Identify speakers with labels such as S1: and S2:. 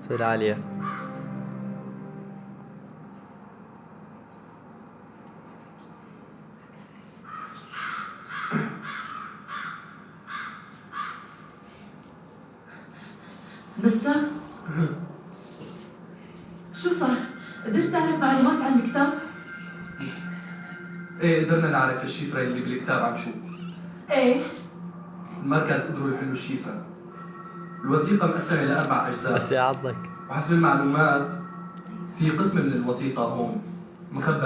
S1: سيدة عالية.
S2: بسام، شو صار؟ قدرت تعرف معلومات عن الكتاب؟
S3: ايه قدرنا نعرف الشفرة اللي بالكتاب عن شو.
S2: ايه؟
S3: المركز قدروا يحلوا الشفرة. الوثيقة مقسمة ل4 أجزاء.
S1: بس يا عضك.
S3: وحسب المعلومات في قسم من الوثيقة هون مخبى